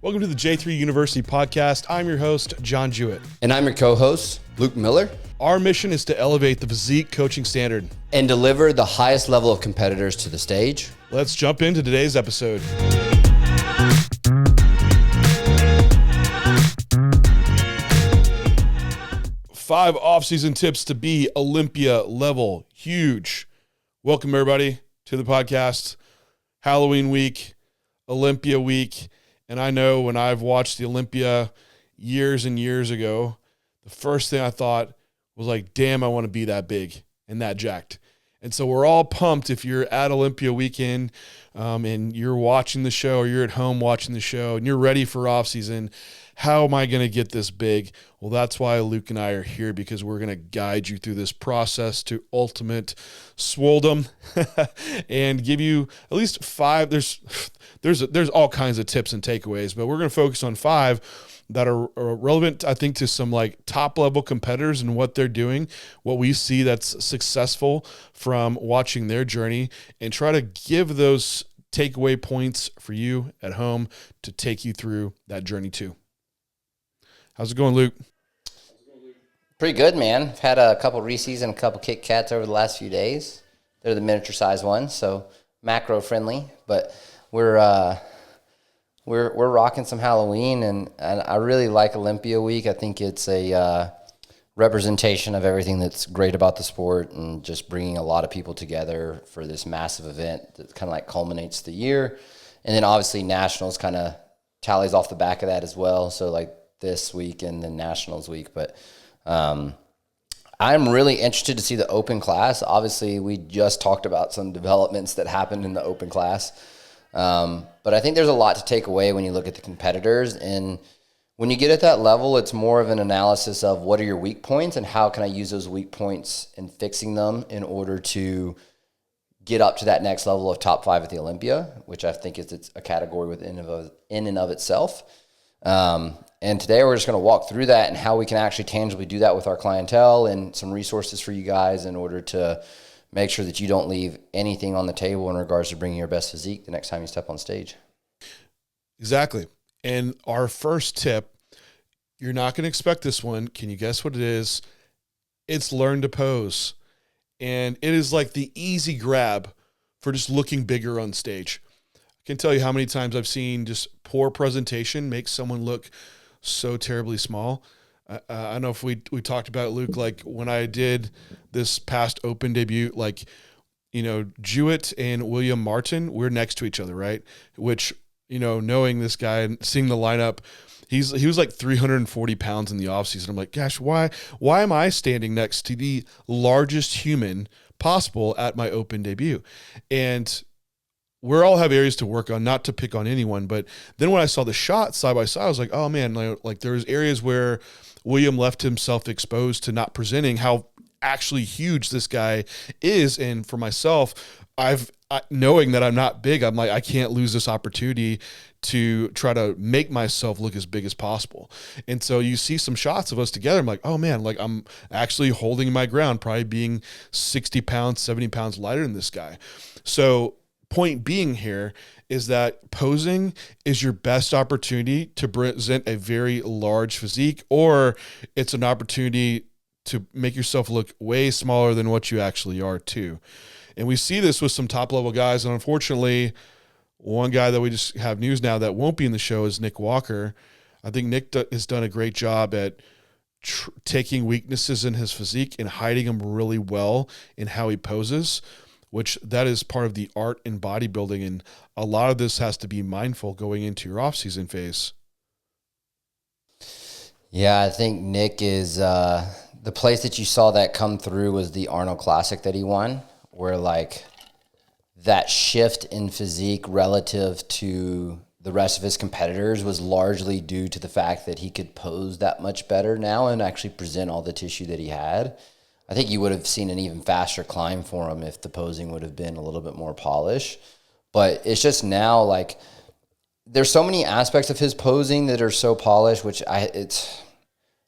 Welcome to the J3U University Podcast. I'm your host, John Jewett. And I'm your co-host, Luke Miller. Our mission is to elevate the physique coaching standard and deliver the highest level of competitors to the stage. Let's jump into today's episode. Five off-season tips to be Olympia-level. Huge. Welcome, everybody, to the podcast. Halloween week, Olympia week. And I know when I've watched the Olympia years and years ago, the first thing I thought was like, damn, I want to be that big and that jacked. And so we're all pumped if you're at Olympia weekend and you're watching the show or you're at home watching the show and you're ready for off season. How am I going to get this big? Well, that's why Luke and I are here, because we're going to guide you through this process to ultimate swoldom and give you at least five. There's all kinds of tips and takeaways, but we're going to focus on five that are relevant, I think, to some like top level competitors and what they're doing, what we see that's successful from watching their journey, and try to give those takeaway points for you at home to take you through that journey too. How's it going, Luke? Pretty good, man. I've had a couple Reese's and a couple Kit Kats over the last few days. They're the miniature size ones, so macro friendly, but we're rocking some Halloween, and I really like Olympia week. I think it's a representation of everything that's great about the sport and just bringing a lot of people together for this massive event that kind of like culminates the year. And then obviously Nationals kind of tallies off the back of that as well. So like this week and then Nationals week. But I'm really interested to see the open class. Obviously, we just talked about some developments that happened in the open class. But I think there's a lot to take away when you look at the competitors. And when you get at that level, it's more of an analysis of what are your weak points and how can I use those weak points in fixing them in order to get up to that next level of top five at the Olympia, which I think is a category within in and of itself. And today we're just going to walk through that and how we can actually tangibly do that with our clientele and some resources for you guys in order to make sure that you don't leave anything on the table in regards to bringing your best physique the next time you step on stage. Exactly. And our first tip, you're not going to expect this one. Can you guess what it is? It's learn to pose. And it is like the easy grab for just looking bigger on stage. I can tell you how many times I've seen just poor presentation make someone look so terribly small. I don't know if we talked about it, Luke, like when I did this past open debut, like, you know, Jewett and William Martin, we're next to each other, right? Which, you know, knowing this guy and seeing the lineup, he was like 340 pounds in the offseason. I'm like, gosh, why am I standing next to the largest human possible at my open debut? And we all have areas to work on, not to pick on anyone. But then when I saw the shot side by side, I was like, oh man, like there's areas where William left himself exposed to not presenting how actually huge this guy is. And for myself, knowing that I'm not big, I'm like, I can't lose this opportunity to try to make myself look as big as possible. And so you see some shots of us together. I'm like, oh man, like I'm actually holding my ground, probably being 60 pounds, 70 pounds lighter than this guy. So point being here is that posing is your best opportunity to present a very large physique, or it's an opportunity to make yourself look way smaller than what you actually are too. And we see this with some top level guys. And unfortunately, one guy that we just have news now that won't be in the show is Nick Walker. I think Nick has done a great job at taking weaknesses in his physique and hiding them really well in how he poses, which that is part of the art in bodybuilding. And a lot of this has to be mindful going into your off-season phase. Yeah, I think Nick is the place that you saw that come through was the Arnold Classic that he won, where like that shift in physique relative to the rest of his competitors was largely due to the fact that he could pose that much better now and actually present all the tissue that he had. I think you would have seen an even faster climb for him if the posing would have been a little bit more polished. But it's just now like there's so many aspects of his posing that are so polished, which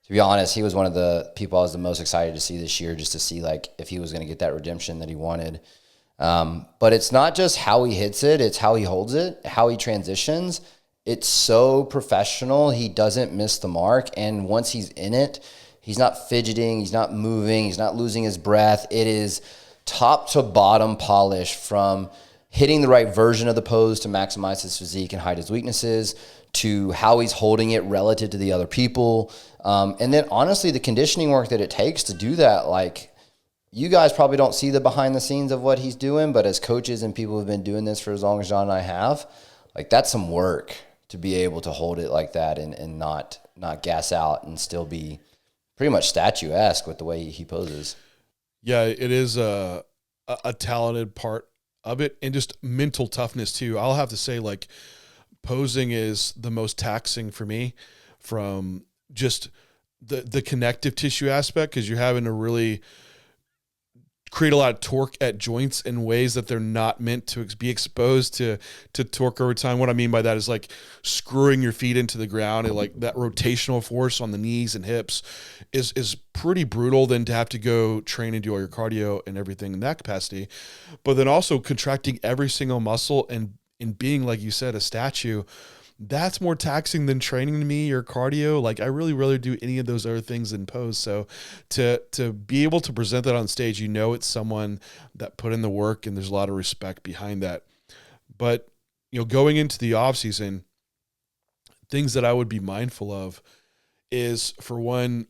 to be honest, he was one of the people I was the most excited to see this year, just to see like if he was going to get that redemption that he wanted. But it's not just how he hits it, it's how he holds it, how he transitions, it's so professional. He doesn't miss the mark. And once he's in it, he's not fidgeting, he's not moving, he's not losing his breath. It is top to bottom polished, from hitting the right version of the pose to maximize his physique and hide his weaknesses, to how he's holding it relative to the other people. And then honestly, the conditioning work that it takes to do that, like, you guys probably don't see the behind the scenes of what he's doing, but as coaches and people who've been doing this for as long as John and I have, like, that's some work to be able to hold it like that and not gas out and still be pretty much statuesque with the way he poses. Yeah, it is a talented part of it, and just mental toughness too. I'll have to say, like, posing is the most taxing for me, from just the connective tissue aspect, because you're having to really create a lot of torque at joints in ways that they're not meant to be exposed to torque over time. What I mean by that is, like, screwing your feet into the ground, and like that rotational force on the knees and hips is pretty brutal, than to have to go train and do all your cardio and everything in that capacity. But then also contracting every single muscle and being, like you said, a statue, that's more taxing than training to me or cardio. Like, I really, really do any of those other things in pose. So to be able to present that on stage, it's someone that put in the work, and there's a lot of respect behind that. But, going into the off season, things that I would be mindful of is, for one,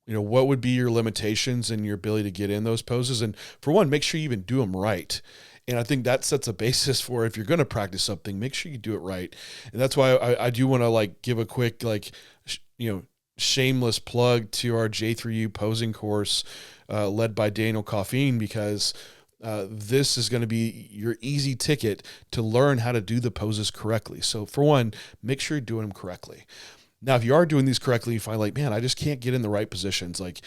what would be your limitations and your ability to get in those poses? And for one, make sure you even do them right. And I think that sets a basis for, if you're going to practice something, make sure you do it right. And that's why I do want to, like, give a quick, like, shameless plug to our J3U posing course led by Daniel Coffeen, because this is going to be your easy ticket to learn how to do the poses correctly. So for one, make sure you're doing them correctly. Now, if you are doing these correctly, you find, like, man, I just can't get in the right positions. Like,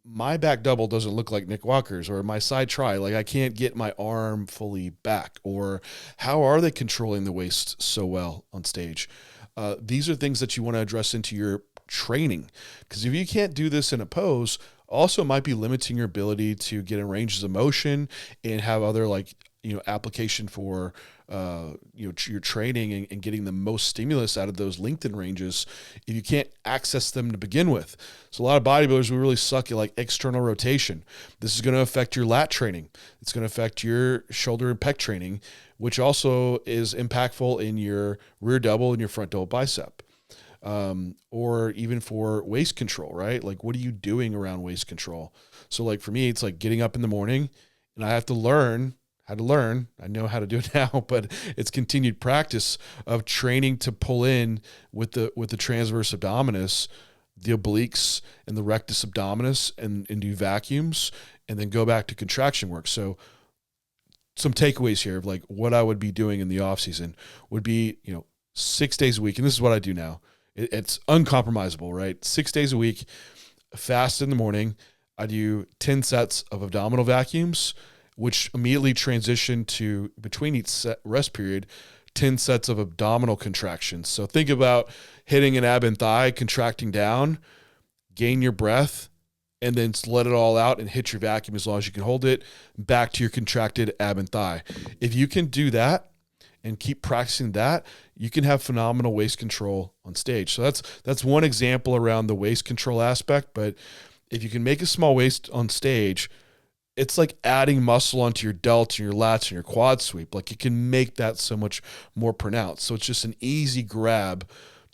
my back double doesn't look like Nick Walker's, or my side try. Like, I can't get my arm fully back, or how are they controlling the waist so well on stage? These are things that you want to address into your training, because if you can't do this in a pose, also might be limiting your ability to get in ranges of motion and have other, like, application for your training and getting the most stimulus out of those lengthened ranges if you can't access them to begin with. So a lot of bodybuilders, we really suck at, like, external rotation. This is going to affect your lat training. It's going to affect your shoulder and pec training, which also is impactful in your rear double and your front double bicep. Or even for waist control, right? Like, what are you doing around waist control? So, like, for me, it's like getting up in the morning, and I have to learn how to learn. I know how to do it now, but it's continued practice of training to pull in with the transverse abdominis, the obliques and the rectus abdominis, and do vacuums, and then go back to contraction work. So some takeaways here of, like, what I would be doing in the off season would be, 6 days a week. And this is what I do now. It's uncompromisable, right? 6 days a week, fast in the morning. I do 10 sets of abdominal vacuums, which immediately transition to, between each rest period, 10 sets of abdominal contractions. So think about hitting an ab and thigh, contracting down, gain your breath, and then let it all out and hit your vacuum as long as you can hold it, back to your contracted ab and thigh. If you can do that and keep practicing that, you can have phenomenal waist control on stage. So that's one example around the waist control aspect. But if you can make a small waist on stage, it's like adding muscle onto your delts and your lats and your quad sweep. Like, it can make that so much more pronounced. So it's just an easy grab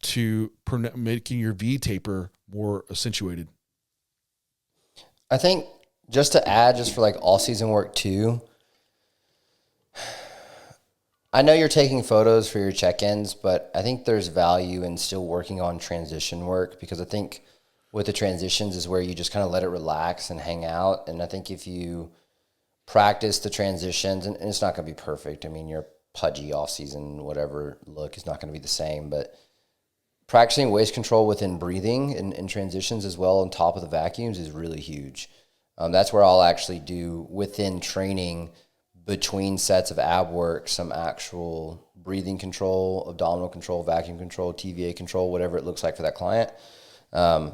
to making your V taper more accentuated. I think just to add, just for, like, all season work too, I know you're taking photos for your check-ins, but I think there's value in still working on transition work, because I think with the transitions is where you just kind of let it relax and hang out. And I think if you practice the transitions, and it's not going to be perfect. I mean, your pudgy off-season, whatever look is not going to be the same, but practicing waist control within breathing and transitions as well on top of the vacuums is really huge. That's where I'll actually do, within training, between sets of ab work, some actual breathing control, abdominal control, vacuum control, TVA control, whatever it looks like for that client,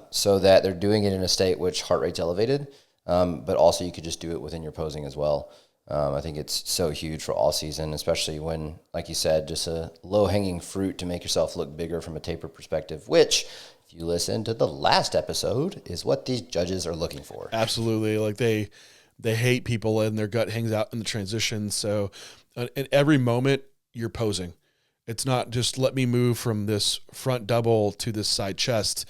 so that they're doing it in a state which heart rate's elevated, but also you could just do it within your posing as well. I think it's so huge for all season, especially when, like you said, just a low-hanging fruit to make yourself look bigger from a taper perspective, which, if you listen to the last episode, is what these judges are looking for. Absolutely. Like they hate people and their gut hangs out in the transition. So in every moment you're posing. It's not just let me move from this front double to this side chest.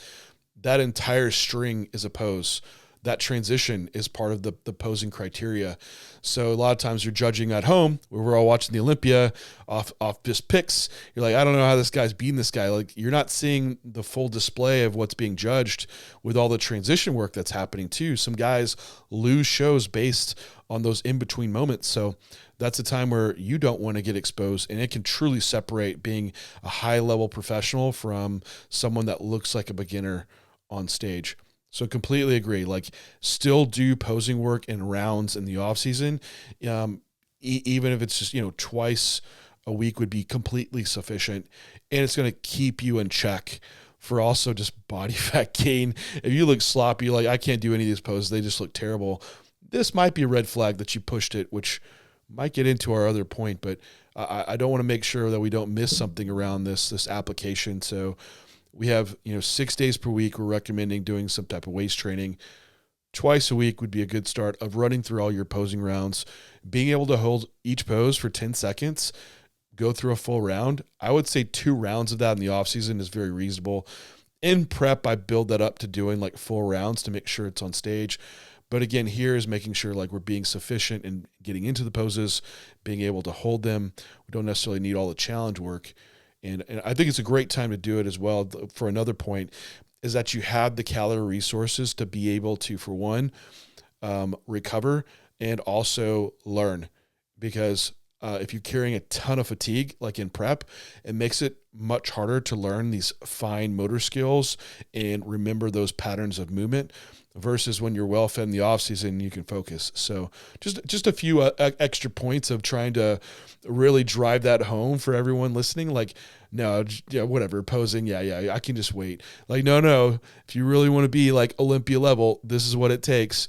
That entire string is a pose. That transition is part of the posing criteria. So a lot of times you're judging at home where we're all watching the Olympia off just picks. You're like, I don't know how this guy's beating this guy. Like, you're not seeing the full display of what's being judged with all the transition work that's happening too. Some guys lose shows based on those in-between moments. So that's a time where you don't want to get exposed, and it can truly separate being a high-level professional from someone that looks like a beginner on stage. So completely agree. Like, still do posing work in rounds in the off season. Even if it's just, twice a week would be completely sufficient. And it's going to keep you in check for also just body fat gain. If you look sloppy, like, I can't do any of these poses, they just look terrible. This might be a red flag that you pushed it, which might get into our other point, but I don't want to make sure that we don't miss something around this application. So we have, 6 days per week. We're recommending doing some type of waist training. Twice a week would be a good start of running through all your posing rounds, being able to hold each pose for 10 seconds, go through a full round. I would say 2 rounds of that in the off season is very reasonable. In prep, I build that up to doing like full rounds to make sure it's on stage. But again, here is making sure like we're being sufficient in getting into the poses, being able to hold them. We don't necessarily need all the challenge work. And I think it's a great time to do it as well. For another point is that you have the calorie resources to be able to, for one, recover and also learn. Because if you're carrying a ton of fatigue, like in prep, it makes it much harder to learn these fine motor skills and remember those patterns of movement versus when you're well fed in the off season, you can focus. So just a few extra points of trying to really drive that home for everyone listening. Like, no, yeah, whatever, posing. Yeah, I can just wait. Like, no. If you really want to be like Olympia level, this is what it takes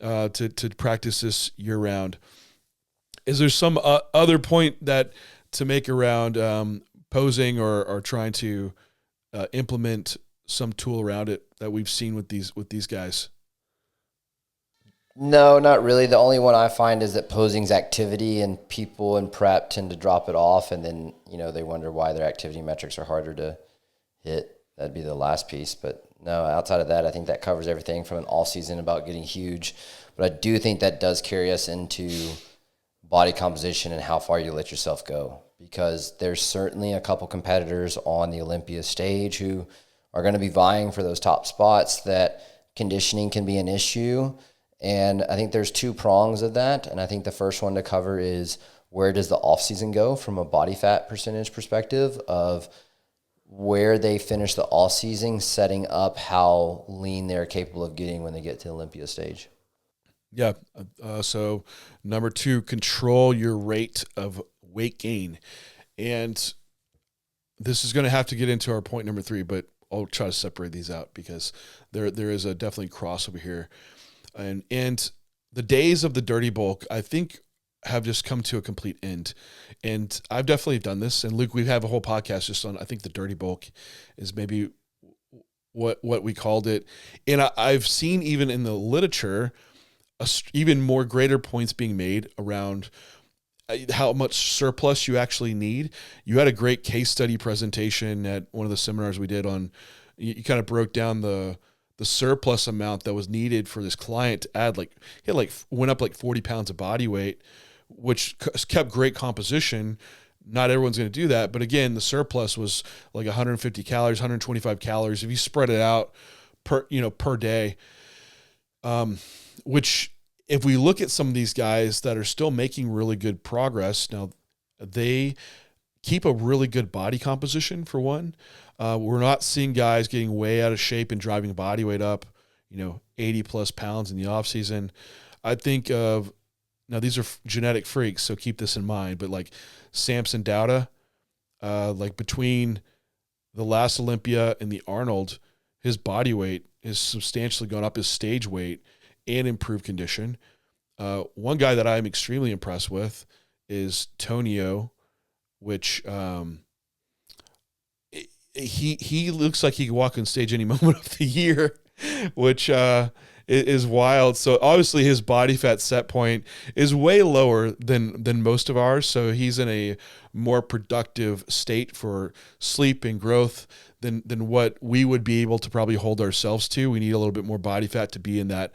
to practice this year round. Is there some other point that to make around posing or trying to implement some tool around it that we've seen with these guys? No, not really. The only one I find is that posing's activity, and people in prep tend to drop it off, and then they wonder why their activity metrics are harder to hit. That'd be the last piece. But no, outside of that, I think that covers everything from an off season about getting huge. But I do think that does carry us into body composition and how far you let yourself go, because there's certainly a couple competitors on the Olympia stage who are going to be vying for those top spots that conditioning can be an issue. And I think there's 2 prongs of that. And I think the first one to cover is, where does the off season go from a body fat percentage perspective of where they finish the off season, setting up how lean they're capable of getting when they get to the Olympia stage. Yeah. So number 2, control your rate of weight gain. And this is going to have to get into our point number 3, but I'll try to separate these out because there is a definitely crossover here. And the days of the dirty bulk, I think, have just come to a complete end. And I've definitely done this. And Luke, we have a whole podcast just on, I think the dirty bulk is maybe what we called it. And I've seen even in the literature, even more greater points being made around how much surplus you actually need. You had a great case study presentation at one of the seminars we did on, you kind of broke down the surplus amount that was needed for this client to add, went up 40 pounds of body weight, which kept great composition. Not everyone's going to do that. But again, the surplus was like 150 calories, 125 calories. If you spread it out per day, which if we look at some of these guys that are still making really good progress, now they keep a really good body composition for one. We're not seeing guys getting way out of shape and driving body weight up, 80 plus pounds in the off season. I think of, now these are genetic freaks, so keep this in mind, but like Samson Dauda, between the last Olympia and the Arnold, his body weight is substantially gone up, his stage weight, and improved condition. One guy that I'm extremely impressed with is Tonio, which he looks like he could walk on stage any moment of the year, which is wild. So obviously his body fat set point is way lower than most of ours. So he's in a more productive state for sleep and growth than what we would be able to probably hold ourselves to. We need a little bit more body fat to be in that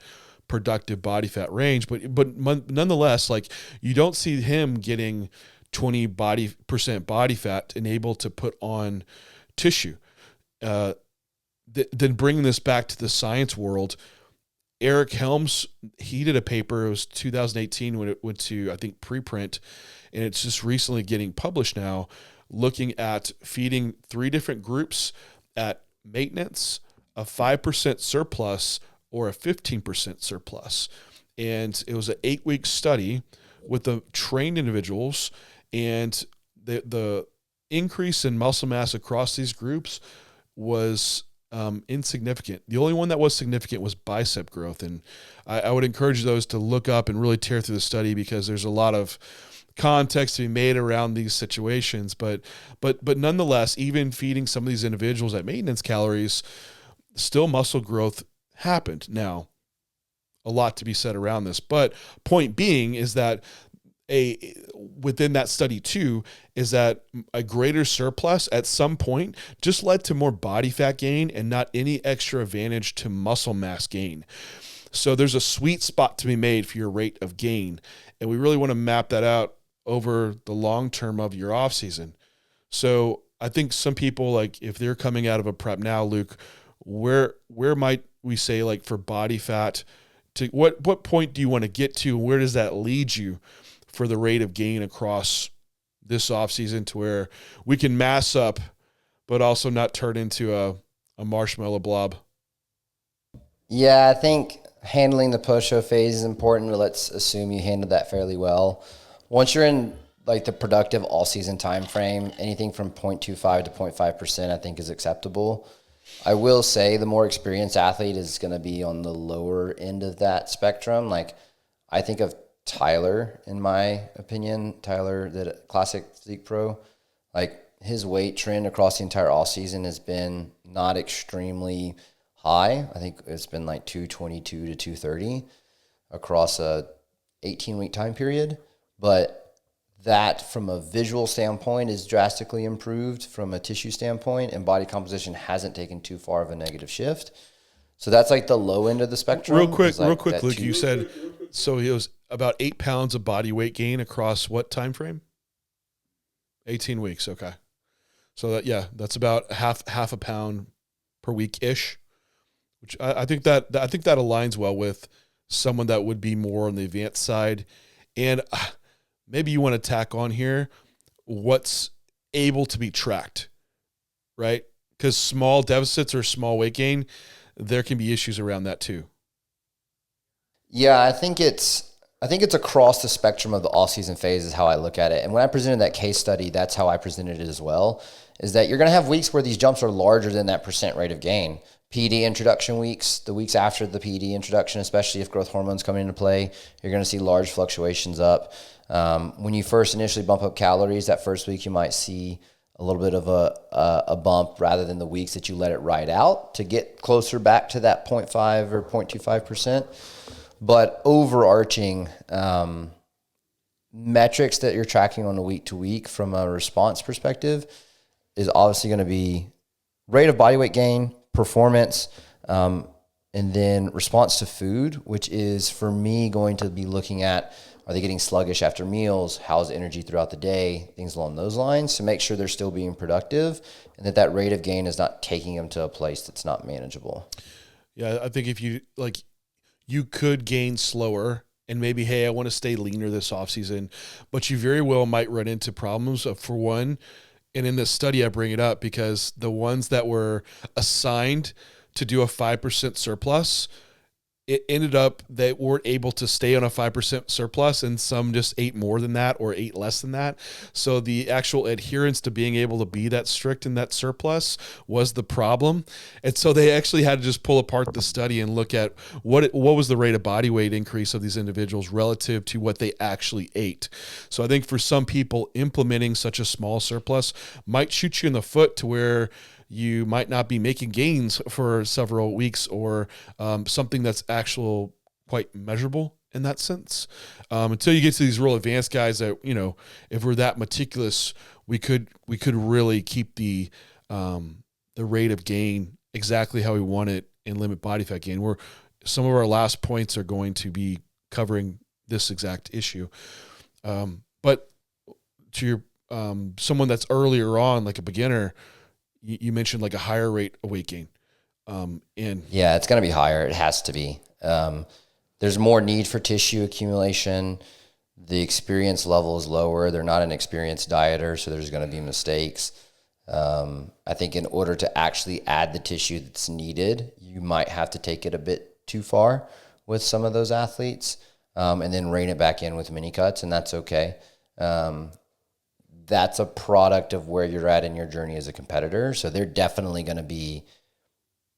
productive body fat range, but nonetheless, like, you don't see him getting 20% body fat and able to put on tissue. Then bringing this back to the science world, Eric Helms, he did a paper. It was 2018 when it went to, I think, preprint, and it's just recently getting published now, looking at feeding 3 different groups at maintenance, a 5% surplus, or a 15% surplus. And it was an 8-week study with the trained individuals, and the increase in muscle mass across these groups was insignificant. The only one that was significant was bicep growth. And I would encourage those to look up and really tear through the study, because there's a lot of context to be made around these situations. But nonetheless, even feeding some of these individuals at maintenance calories, still muscle growth happened. Now, a lot to be said around this, but point being is that within that study too, is that a greater surplus at some point just led to more body fat gain and not any extra advantage to muscle mass gain. So there's a sweet spot to be made for your rate of gain, and we really want to map that out over the long term of your off season. So I think some people, like, if they're coming out of a prep now, Luke, where might we say, like, for body fat, to what point do you want to get to? Where does that lead you for the rate of gain across this offseason, to where we can mass up, but also not turn into a marshmallow blob? Yeah, I think handling the post-show phase is important, but let's assume you handled that fairly well. Once you're in, like, the productive all-season time frame, anything from 0.25 to 0.5% I think is acceptable. I will say the more experienced athlete is going to be on the lower end of that spectrum. Like, I think of Tyler, in my opinion, Tyler, the Classic Physique Pro, like, his weight trend across the entire off season has been not extremely high. I think it's been like 222 to 230 across a 18-week time period. But that, from a visual standpoint, is drastically improved from a tissue standpoint, and body composition hasn't taken too far of a negative shift. So that's like the low end of the spectrum. Real quick, Luke, you said, so he was about 8 pounds of body weight gain across what time frame? 18 weeks. Okay. So that's about half a pound per week ish, which I think that aligns well with someone that would be more on the advanced side. And maybe you want to tack on here what's able to be tracked, right? Because small deficits or small weight gain, there can be issues around that too. Yeah, I think it's across the spectrum of the off-season phase is how I look at it. And when I presented that case study, that's how I presented it as well, is that you're going to have weeks where these jumps are larger than that percent rate of gain. PD introduction weeks, the weeks after the PD introduction, especially if growth hormones come into play, you're going to see large fluctuations up. When you first initially bump up calories, that first week you might see a little bit of a bump rather than the weeks that you let it ride out to get closer back to that 0.5 or 0.25%. But overarching metrics that you're tracking on a week to week from a response perspective is obviously going to be rate of body weight gain, performance, and then response to food, which is, for me, going to be looking at, are they getting sluggish after meals? How's energy throughout the day? Things along those lines, to make sure they're still being productive and that rate of gain is not taking them to a place that's not manageable. Yeah, I think if you could gain slower and maybe, hey, I want to stay leaner this offseason, but you very well might run into problems for one. And in this study, I bring it up because the ones that were assigned to do a 5% surplus, it ended up they weren't able to stay on a 5% surplus, and some just ate more than that or ate less than that. So the actual adherence to being able to be that strict in that surplus was the problem. And so they actually had to just pull apart the study and look at what was the rate of body weight increase of these individuals relative to what they actually ate. So I think for some people, implementing such a small surplus might shoot you in the foot to where you might not be making gains for several weeks, or something that's actual quite measurable in that sense. Until you get to these real advanced guys that, if we're that meticulous, we could really keep the rate of gain exactly how we want it and limit body fat gain. Where some of our last points are going to be covering this exact issue. But to your someone that's earlier on, like a beginner, you mentioned like a higher rate of weight gain. Yeah, it's going to be higher. It has to be. There's more need for tissue accumulation. The experience level is lower. They're not an experienced dieter, so there's going to be mistakes. I think in order to actually add the tissue that's needed, you might have to take it a bit too far with some of those athletes, and then rein it back in with mini cuts, and that's okay. That's a product of where you're at in your journey as a competitor. So they're definitely going to be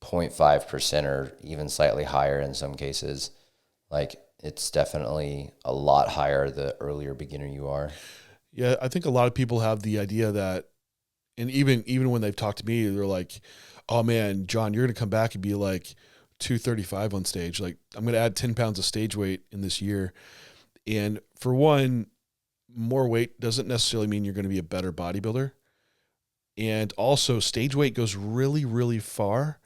0.5% or even slightly higher in some cases. Like, it's definitely a lot higher the earlier beginner you are. Yeah, I think a lot of people have the idea that, and even when they've talked to me, they're like, oh man, John, you're going to come back and be like 235 on stage. Like, I'm going to add 10 pounds of stage weight in this year. And for one, more weight doesn't necessarily mean you're going to be a better bodybuilder. And also, stage weight goes really, really far.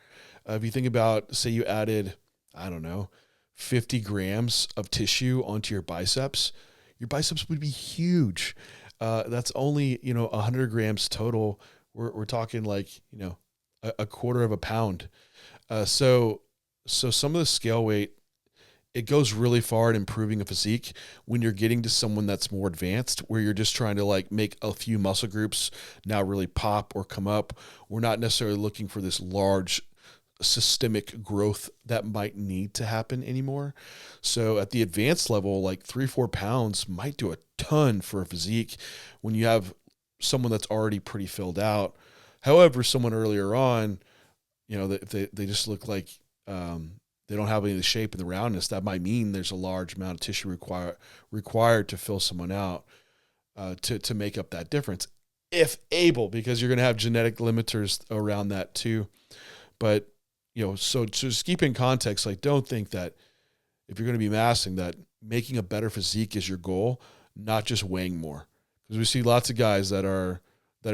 If you think about, say you added, I don't know, 50 grams of tissue onto your biceps would be huge. That's only, 100 grams total. We're talking like, a quarter of a pound. So some of the scale weight, it goes really far in improving a physique when you're getting to someone that's more advanced, where you're just trying to like make a few muscle groups now really pop or come up. We're not necessarily looking for this large systemic growth that might need to happen anymore. So at the advanced level, like 3-4 pounds might do a ton for a physique when you have someone that's already pretty filled out. However, someone earlier on, they just look like, they don't have any of the shape and the roundness. That might mean there's a large amount of tissue required to fill someone out, to make up that difference, if able, because you're going to have genetic limiters around that too. But, so just keep in context, like, don't think that if you're going to be massing, that making a better physique is your goal, not just weighing more. Because we see lots of guys that are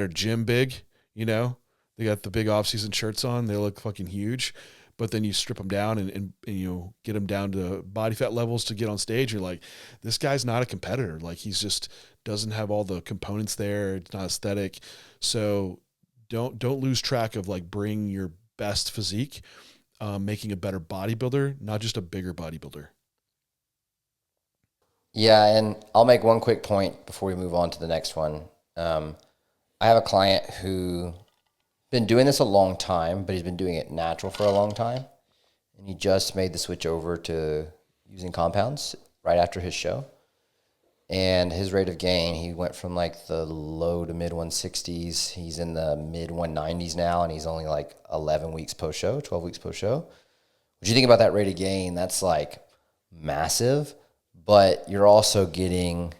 gym big, they got the big off-season shirts on, they look fucking huge. But then you strip them down and get them down to body fat levels to get on stage. You're like, this guy's not a competitor. Like, he's just doesn't have all the components there. It's not aesthetic. So don't lose track of like bringing your best physique, making a better bodybuilder, not just a bigger bodybuilder. Yeah, and I'll make one quick point before we move on to the next one. I have a client who been doing this a long time, but he's been doing it natural for a long time. And he just made the switch over to using compounds right after his show. And his rate of gain, he went from like the low to mid 160s. He's in the mid 190s now, and he's only like 11 weeks post-show, 12 weeks post-show. What you think about that rate of gain, that's like massive, but you're also getting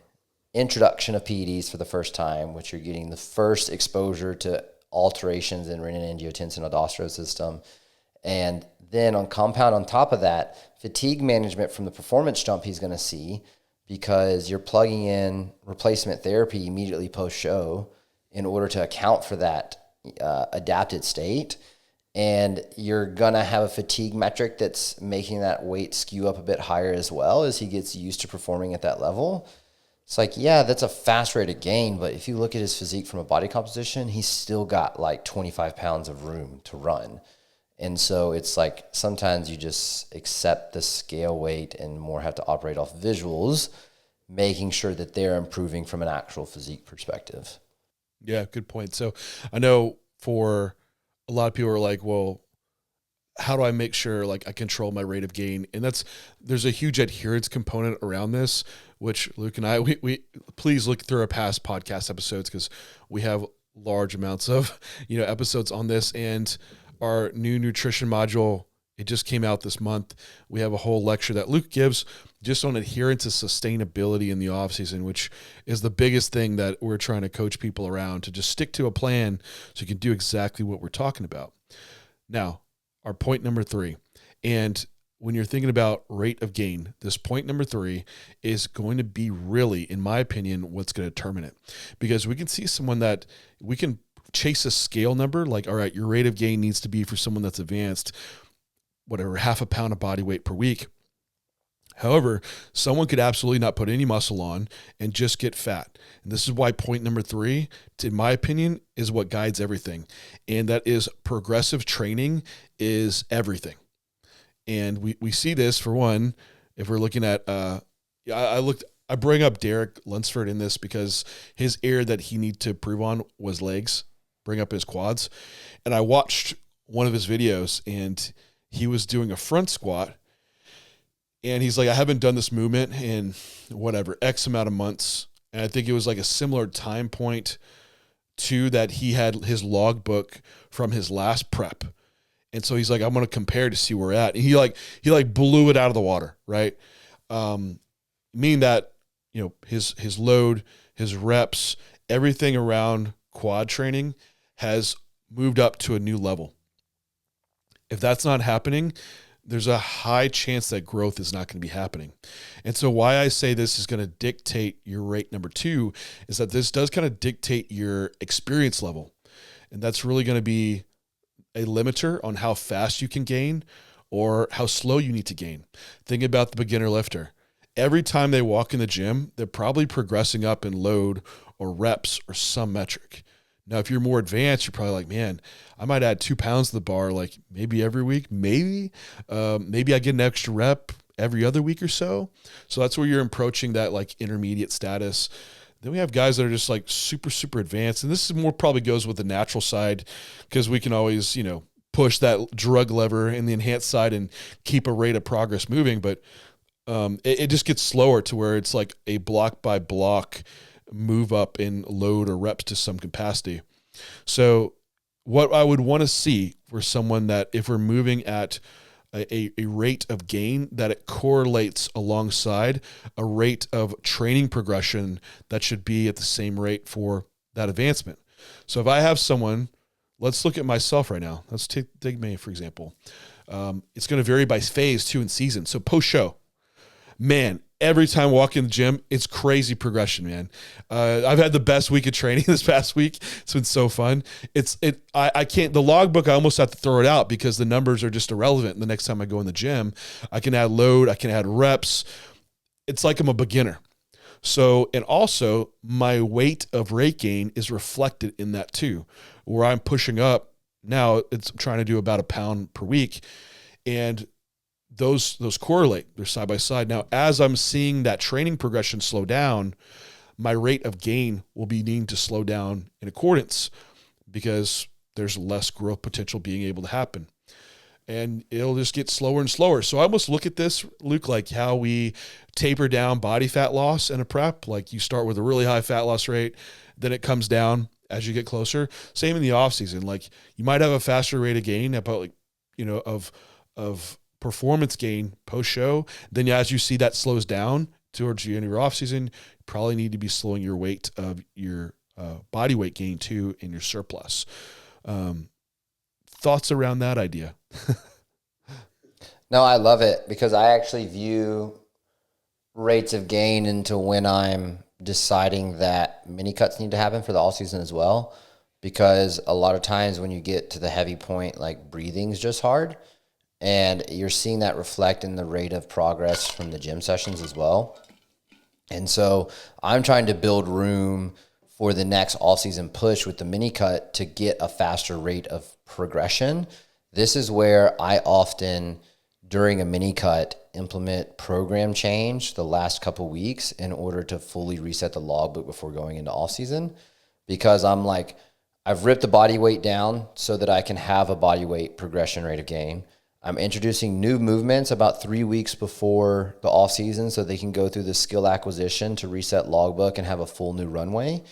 introduction of PEDs for the first time, which you're getting the first exposure to alterations in renin-angiotensin-aldosterone system. And then on compound on top of that, fatigue management from the performance jump he's going to see, because you're plugging in replacement therapy immediately post-show in order to account for that adapted state. And you're going to have a fatigue metric that's making that weight skew up a bit higher as well as he gets used to performing at that level. It's like, yeah, that's a fast rate of gain, but if you look at his physique from a body composition, he's still got like 25 pounds of room to run. And so it's like sometimes you just accept the scale weight and more have to operate off visuals, making sure that they're improving from an actual physique perspective. Yeah, good point. So I know for a lot of people are like, well, how do I make sure like I control my rate of gain? And there's a huge adherence component around this, which Luke and I, we please look through our past podcast episodes because we have large amounts of, episodes on this, and our new nutrition module, it just came out this month. We have a whole lecture that Luke gives just on adherence and sustainability in the off season, which is the biggest thing that we're trying to coach people around, to just stick to a plan so you can do exactly what we're talking about. Now, our point number 3, and when you're thinking about rate of gain, this point number 3 is going to be really, in my opinion, what's going to determine it. Because we can see someone that we can chase a scale number, like, all right, your rate of gain needs to be for someone that's advanced, whatever, half a pound of body weight per week. However, someone could absolutely not put any muscle on and just get fat. And this is why point number 3, in my opinion, is what guides everything. And that is progressive training is everything. And we see this, for one, if we're looking at, I bring up Derek Lunsford in this because his area that he needed to improve on was legs, bring up his quads. And I watched one of his videos, and he was doing a front squat. And he's like, I haven't done this movement in whatever, X amount of months. And I think it was like a similar time point to that he had his logbook from his last prep. And so he's like, I'm going to compare to see where we're at. And he blew it out of the water, right? Meaning that, his load, his reps, everything around quad training has moved up to a new level. If that's not happening, there's a high chance that growth is not going to be happening. And so why I say this is going to dictate your rate number 2 is that this does kind of dictate your experience level. And that's really going to be a limiter on how fast you can gain or how slow you need to gain. Think about the beginner lifter. Every time they walk in the gym, they're probably progressing up in load or reps or some metric. Now, if you're more advanced, you're probably like, man, I might add 2 pounds to the bar, like maybe every week, maybe I get an extra rep every other week or so. So that's where you're approaching that like intermediate status. Then we have guys that are just like super, super advanced. And this is more probably goes with the natural side because we can always, push that drug lever in the enhanced side and keep a rate of progress moving. But it just gets slower to where it's like a block by block move up in load or reps to some capacity. So what I would want to see for someone that if we're moving at a rate of gain, that it correlates alongside a rate of training progression that should be at the same rate for that advancement. So if I have someone, let's look at myself right now. Let's take me, for example. It's going to vary by phase too in season. So post-show, man, every time I walk in the gym, it's crazy progression, man. I've had the best week of training this past week. It's been so fun. I can't, the logbook, I almost have to throw it out because the numbers are just irrelevant. The next time I go in the gym, I can add load, I can add reps. It's like I'm a beginner. So, and also my weight of rate gain is reflected in that too, where I'm pushing up. Now it's trying to do about a pound per week. And those correlate. They're side by side. Now, as I'm seeing that training progression slow down, my rate of gain will be needing to slow down in accordance because there's less growth potential being able to happen. And it'll just get slower and slower. So I almost look at this, Luke, like how we taper down body fat loss in a prep. Like you start with a really high fat loss rate, then it comes down as you get closer. Same in the off season. Like you might have a faster rate of gain about of performance gain post-show, then as you see that slows down towards the end of your off-season, you probably need to be slowing your weight of your body weight gain too in your surplus. Thoughts around that idea? No, I love it because I actually view rates of gain into when I'm deciding that mini cuts need to happen for the all-season as well, because a lot of times when you get to the heavy point, like breathing's just hard. And you're seeing that reflect in the rate of progress from the gym sessions as well. And so I'm trying to build room for the next all-season push with the mini cut to get a faster rate of progression. This is where I often, during a mini cut, implement program change the last couple weeks in order to fully reset the logbook before going into off-season. Because I'm like, I've ripped the body weight down so that I can have a body weight progression rate of gain. I'm introducing new movements about 3 weeks before the off season so they can go through the skill acquisition to reset logbook and have a full new runway.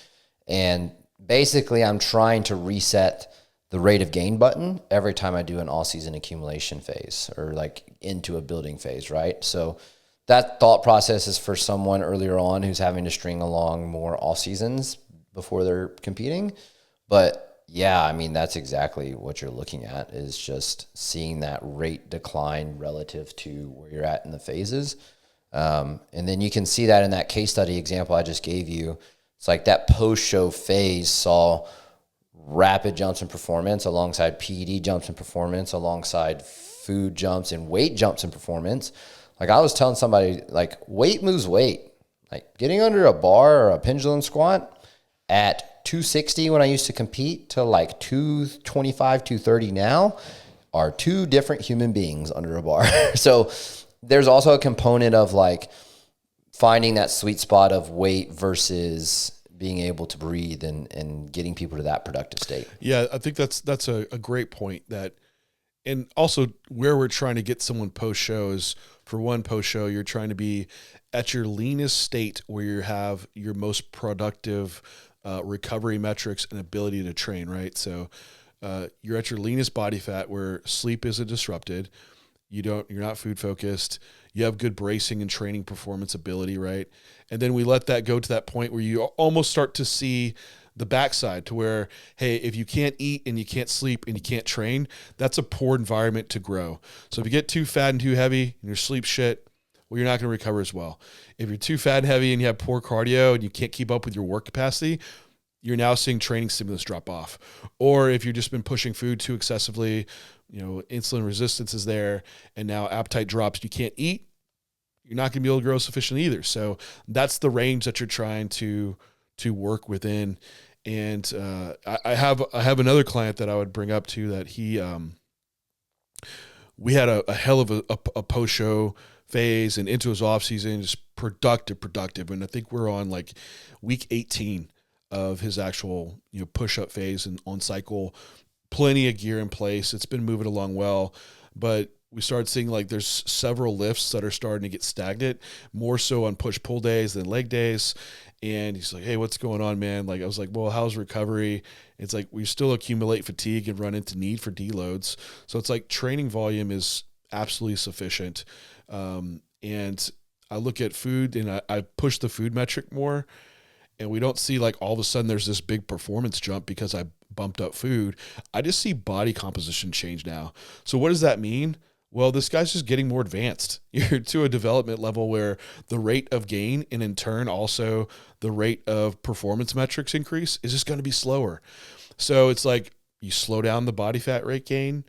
And basically I'm trying to reset the rate of gain button every time I do an all season accumulation phase or like into a building phase, right? So that thought process is for someone earlier on who's having to string along more off seasons before they're competing. But yeah, I mean, that's exactly what you're looking at, is just seeing that rate decline relative to where you're at in the phases. And then you can see that in that case study example I just gave you. It's like that post-show phase saw rapid jumps in performance alongside PED jumps in performance, alongside food jumps and weight jumps in performance. Like I was telling somebody, like weight moves weight. Like getting under a bar or a pendulum squat at 260 when I used to compete to like 225, 230 now are two different human beings under a bar. So there's also a component of like finding that sweet spot of weight versus being able to breathe and getting people to that productive state. Yeah, I think that's a great point. That, and also where we're trying to get someone post-show is, for one, post-show, you're trying to be at your leanest state where you have your most productive recovery metrics and ability to train, right? So you're at your leanest body fat where sleep isn't disrupted. You're not food focused. You have good bracing and training performance ability, right? And then we let that go to that point where you almost start to see the backside, to where, hey, if you can't eat and you can't sleep and you can't train, that's a poor environment to grow. So if you get too fat and too heavy and your sleep shit, well, you're not going to recover as well. If you're too fat and heavy and you have poor cardio and you can't keep up with your work capacity, you're now seeing training stimulus drop off. Or if you've just been pushing food too excessively, insulin resistance is there, and now appetite drops, you can't eat, you're not going to be able to grow sufficiently either. So that's the range that you're trying to work within. And I have another client that I would bring up too, that we had a hell of a post-show phase and into his off season, just productive. And I think we're on like week 18 of his actual, push-up phase and on cycle, plenty of gear in place. It's been moving along well, but we started seeing like there's several lifts that are starting to get stagnant, more so on push-pull days than leg days. And he's like, hey, what's going on, man? Like, I was like, well, how's recovery? It's like, we still accumulate fatigue and run into need for deloads. So it's like training volume is absolutely sufficient. And I look at food and I push the food metric more, and we don't see like all of a sudden there's this big performance jump because I bumped up food. I just see body composition change now. So what does that mean? Well, this guy's just getting more advanced. You're to a development level where the rate of gain, and in turn also the rate of performance metrics increase, is just going to be slower. So it's like you slow down the body fat rate gain,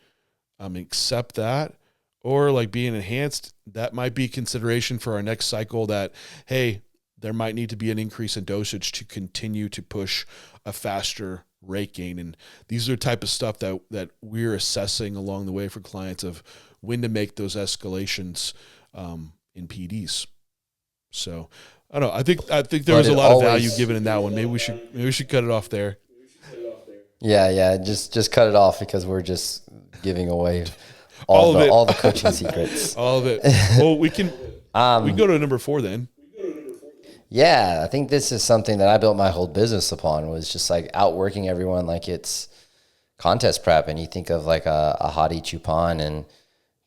accept that, or like being enhanced, that might be consideration for our next cycle, that, hey, there might need to be an increase in dosage to continue to push a faster rate gain. And these are the type of stuff that we're assessing along the way for clients, of when to make those escalations in PDs. So I don't know. I think there was a lot of value given in that one. Maybe we should cut it off there. Yeah. Just cut it off, because we're just giving away all the coaching secrets. All of it. Well, we can go to number 4 then. Yeah, I think this is something that I built my whole business upon, was just like outworking everyone like it's contest prep. And you think of like a Hadi Chupan and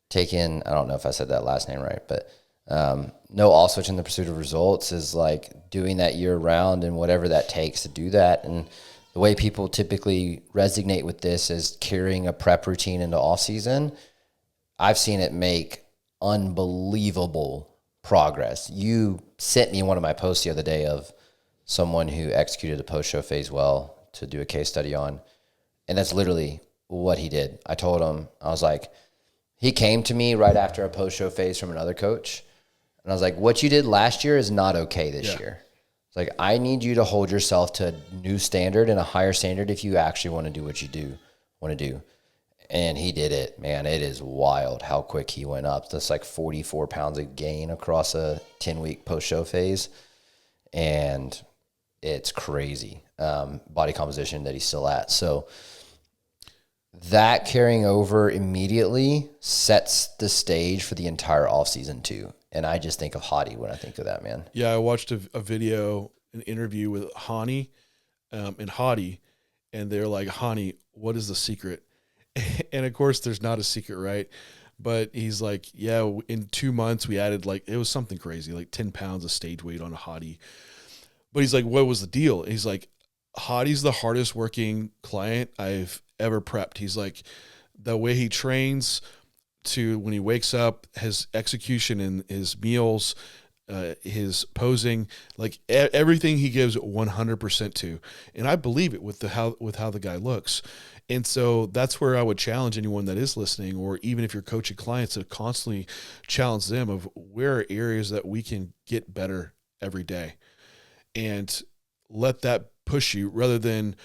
taking, I don't know if I said that last name right, but no all switch in the pursuit of results is like doing that year round and whatever that takes to do that. And the way people typically resonate with this is carrying a prep routine into off season. I've seen it make unbelievable progress. You sent me one of my posts the other day of someone who executed a post-show phase well to do a case study on, and that's literally what he did. I told him, I was like, he came to me right after a post-show phase from another coach, and I was like, what you did last year is not okay this year. It's like, I need you to hold yourself to a new standard and a higher standard if you actually want to do what you want to do. And he did it, man. It is wild how quick he went up. That's like 44 pounds of gain across a 10-week post-show phase. And it's crazy body composition that he's still at. So that carrying over immediately sets the stage for the entire offseason too. And I just think of Hottie when I think of that, man. Yeah, I watched a video, an interview with Hani and Hottie, and they're like, Hani, what is the secret? And of course, there's not a secret, right? But he's like, yeah, in 2 months, we added it was something crazy, like 10 pounds of stage weight on a Hottie. But he's like, what was the deal? And he's like, Hottie's the hardest working client I've ever prepped. He's like, the way he trains to when he wakes up, his execution in his meals, his posing, everything he gives 100% to. And I believe it with how the guy looks. And so that's where I would challenge anyone that is listening, or even if you're coaching clients, to constantly challenge them of where are areas that we can get better every day, and let that push you rather than,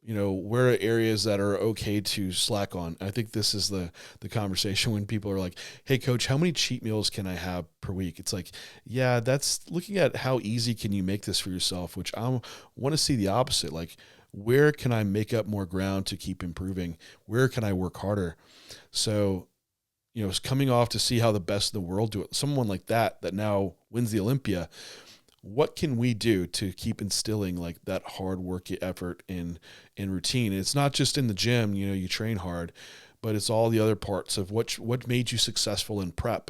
where are areas that are okay to slack on. I think this is the conversation when people are like, hey coach, how many cheat meals can I have per week? It's like, yeah, that's looking at how easy can you make this for yourself, which I want to see the opposite. Like, where can I make up more ground to keep improving? Where can I work harder? So, it's coming off to see how the best in the world do it. Someone like that now wins the Olympia. What can we do to keep instilling that hard work effort in routine? And it's not just in the gym, you train hard, but it's all the other parts of what made you successful in prep.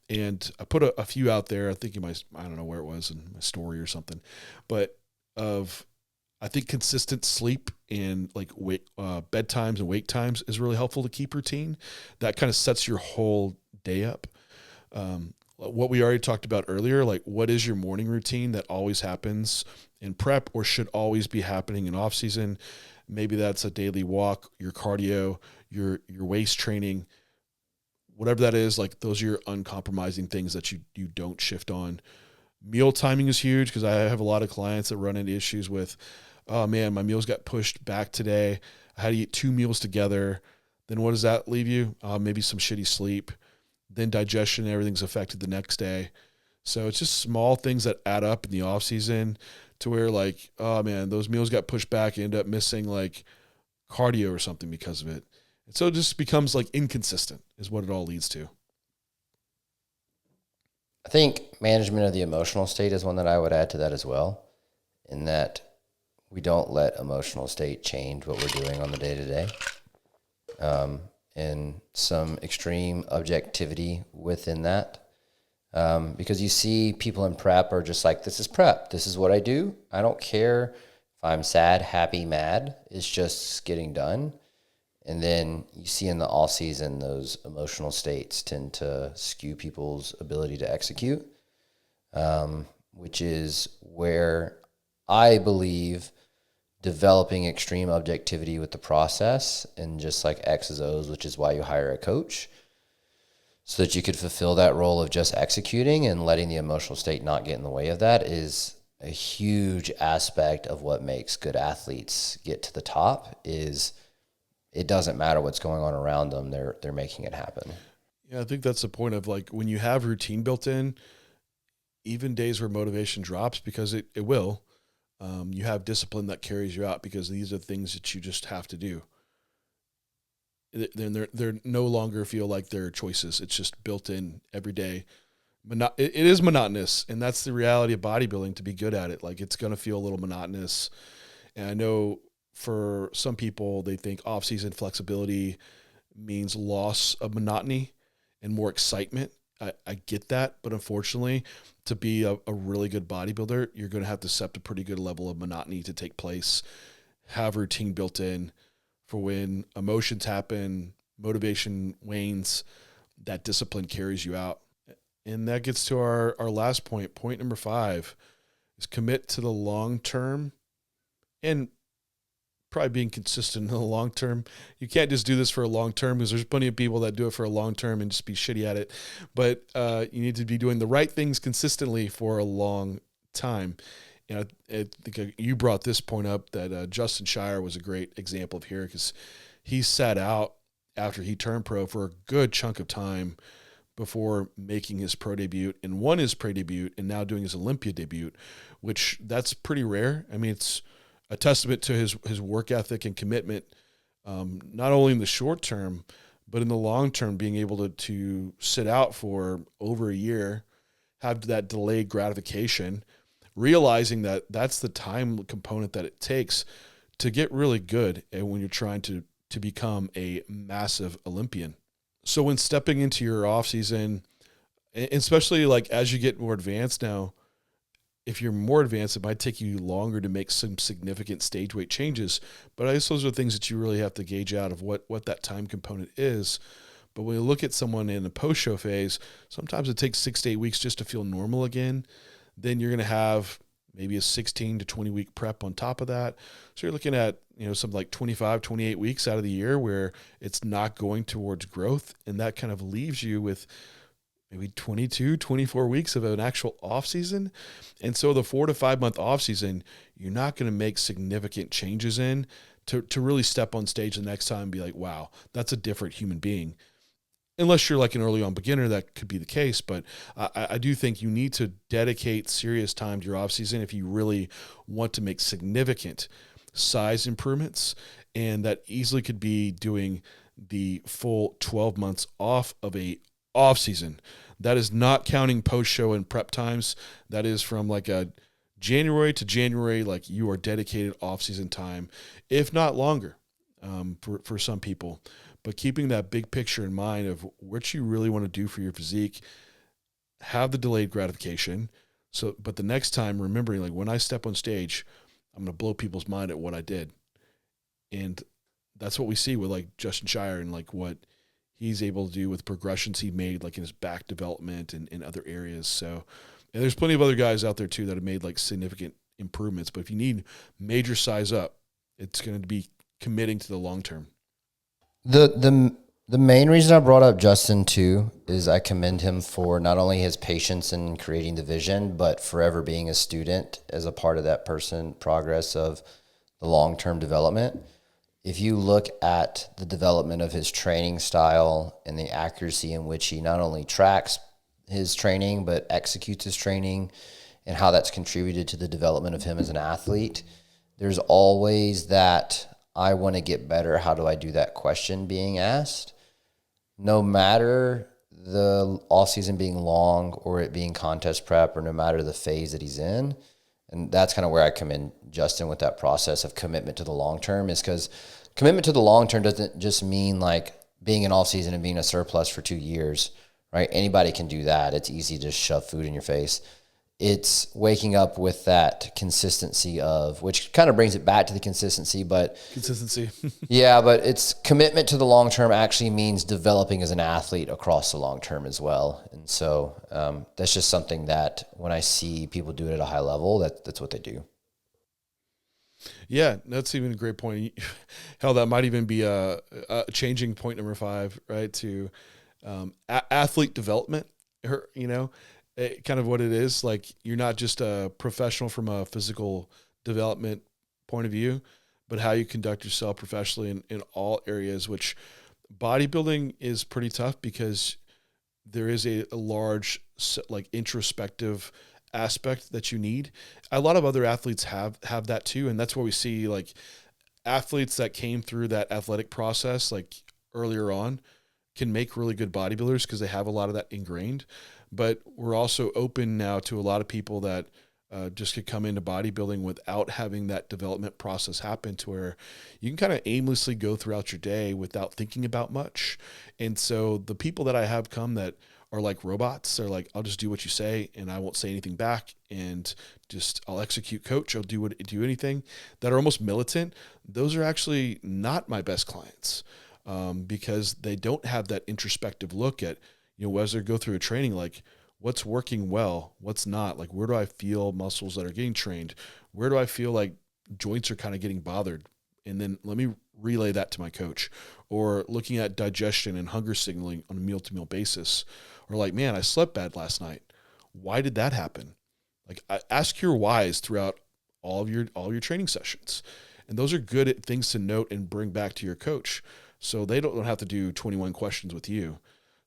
And I put a few out there. I think I don't know where it was in my story or something, but I think consistent sleep and bedtimes and wake times is really helpful to keep routine. That kind of sets your whole day up. What we already talked about earlier, what is your morning routine that always happens in prep or should always be happening in off season? Maybe that's a daily walk, your cardio, your waist training, whatever that is. Those are your uncompromising things that you don't shift on. Meal timing is huge, because I have a lot of clients that run into issues with, oh man, my meals got pushed back today. I had to eat 2 meals together. Then what does that leave you? Maybe some shitty sleep. Then digestion, everything's affected the next day. So it's just small things that add up in the off season to where oh man, those meals got pushed back. You end up missing cardio or something because of it. And so it just becomes inconsistent is what it all leads to. I think management of the emotional state is one that I would add to that as well, in that we don't let emotional state change what we're doing on the day-to-day. And some extreme objectivity within that. Because you see people in prep are just like, this is prep. This is what I do. I don't care if I'm sad, happy, mad. It's just getting done. And then you see in the off season, those emotional states tend to skew people's ability to execute, which is where I believe developing extreme objectivity with the process and just X's O's, which is why you hire a coach, so that you could fulfill that role of just executing and letting the emotional state not get in the way of that, is a huge aspect of what makes good athletes get to the top. Is it doesn't matter what's going on around them. They're making it happen. Yeah, I think that's the point of when you have routine built in, even days where motivation drops, because it will, you have discipline that carries you out, because these are things that you just have to do. Then they're no longer feel like they're choices. It's just built in every day. It is monotonous, and that's the reality of bodybuilding. To be good at it, it's going to feel a little monotonous. And I know for some people, they think off-season flexibility means loss of monotony and more excitement. I get that, but unfortunately, to be a really good bodybuilder, you're going to have to accept a pretty good level of monotony to take place, have routine built in for when emotions happen, motivation wanes, that discipline carries you out. And that gets to our last point. Point number 5 is commit to the long term, and probably being consistent in the long term. You can't just do this for a long term, because there's plenty of people that do it for a long term and just be shitty at it. But you need to be doing the right things consistently for a long time. And I think you brought this point up, that Justin Shire was a great example of here, because he sat out after he turned pro for a good chunk of time before making his pro debut, and won his pro debut, and now doing his Olympia debut, which that's pretty rare. I mean, it's a testament to his work ethic and commitment not only in the short term, but in the long term, being able to sit out for over a year, have that delayed gratification, realizing that that's the time component that it takes to get really good and when you're trying to become a massive Olympian. So when stepping into your off season, especially like as you get more advanced now, if you're more advanced, it might take you longer to make some significant stage weight changes. But I guess those are things that you really have to gauge out of what that time component is. But when you look at someone in a post-show phase, sometimes it takes 6 to 8 weeks just to feel normal again. Then you're going to have maybe a 16 to 20 week prep on top of that. So you're looking at, something like 25, 28 weeks out of the year where it's not going towards growth. And that kind of leaves you with maybe 22, 24 weeks of an actual off season. And so the 4 to 5 month off season, you're not going to make significant changes in to really step on stage the next time and be like, wow, that's a different human being. Unless you're like an early on beginner, that could be the case. But I do think you need to dedicate serious time to your off season if you really want to make significant size improvements. And that easily could be doing the full 12 months off of a off season. That is not counting post show and prep times. That is from like a January to January, like you are dedicated off season time, if not longer, for some people. But keeping that big picture in mind of what you really want to do for your physique, have the delayed gratification. So, but the next time, remembering like when I step on stage, I'm going to blow people's mind at what I did. And that's what we see with like Justin Shire and like what he's able to do with progressions he made, like in his back development and in other areas. So, and there's plenty of other guys out there too that have made like significant improvements. But if you need major size up, it's going to be committing to the long term. The main reason I brought up Justin too is I commend him for not only his patience in creating the vision, but forever being a student as a part of that progress of the long-term development. If you look at the development of his training style and the accuracy in which he not only tracks his training, but executes his training and how that's contributed to the development of him as an athlete, there's always that I want to get better. How do I do that question being asked? No matter the off season being long or it being contest prep or no matter the phase that he's in. And that's kind of where I commend Justin with that process of commitment to the long term, is because commitment to the long term doesn't just mean like being in off season and being a surplus for 2 years, right? Anybody can do that. It's easy to shove food in your face. It's waking up with that consistency of, which kind of brings it back to the consistency, but yeah, but it's commitment to the long term actually means developing as an athlete across the long term as well. And so that's just something that when I see people do it at a high level, that's what they do. Yeah, that's even a great point. Hell, that might even be a changing point number 5, right? To athlete development, kind of what it is. Like, you're not just a professional from a physical development point of view, but how you conduct yourself professionally in all areas, which bodybuilding is pretty tough because there is a large like introspective aspect that you need. A lot of other athletes have that too. And that's where we see like athletes that came through that athletic process, like earlier on, can make really good bodybuilders because they have a lot of that ingrained. But we're also open now to a lot of people that just could come into bodybuilding without having that development process happen, to where you can kind of aimlessly go throughout your day without thinking about much. And so the people that I have come that are like robots, they're like, I'll just do what you say and I won't say anything back, and just I'll execute, coach, I'll do anything, that are almost militant. Those are actually not my best clients because they don't have that introspective look at, as they go through a training, like what's working well, what's not, like where do I feel muscles that are getting trained? Where do I feel like joints are kind of getting bothered? And then let me relay that to my coach. Or looking at digestion and hunger signaling on a meal-to-meal basis. Or like, man, I slept bad last night. Why did that happen? Like, ask your whys throughout all of your training sessions. And things are good things to note and bring back to your coach, so they don't have to do 21 questions with you.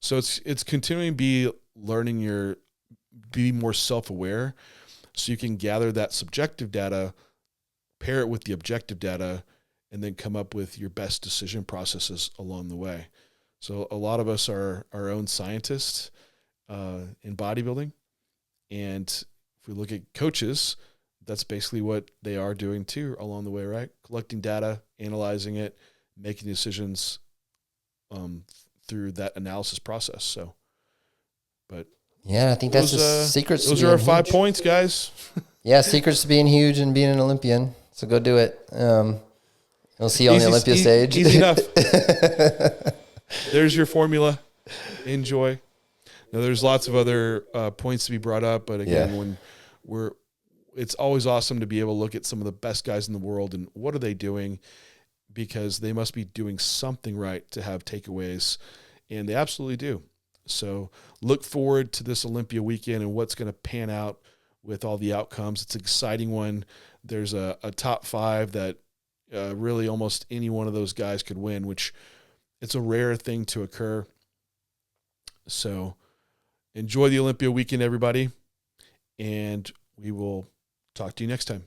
So it's continuing to be learning be more self-aware, so you can gather that subjective data, pair it with the objective data, and then come up with your best decision processes along the way. So a lot of us are our own scientists in bodybuilding. And if we look at coaches, that's basically what they are doing too along the way, right? Collecting data, analyzing it, making decisions through that analysis process. So, but yeah, I think that's the secrets. Those are our 5 points, guys. Yeah, secrets to being huge and being an Olympian. So go do it. We'll see you on the Olympia stage. Easy enough. There's your formula. Enjoy. Now, there's lots of other points to be brought up, but again, it's always awesome to be able to look at some of the best guys in the world and what are they doing, because they must be doing something right to have takeaways, and they absolutely do. So look forward to this Olympia weekend and what's going to pan out with all the outcomes. It's an exciting one. There's a top 5 that really almost any one of those guys could win, which it's a rare thing to occur. So enjoy the Olympia weekend, everybody, and we will talk to you next time.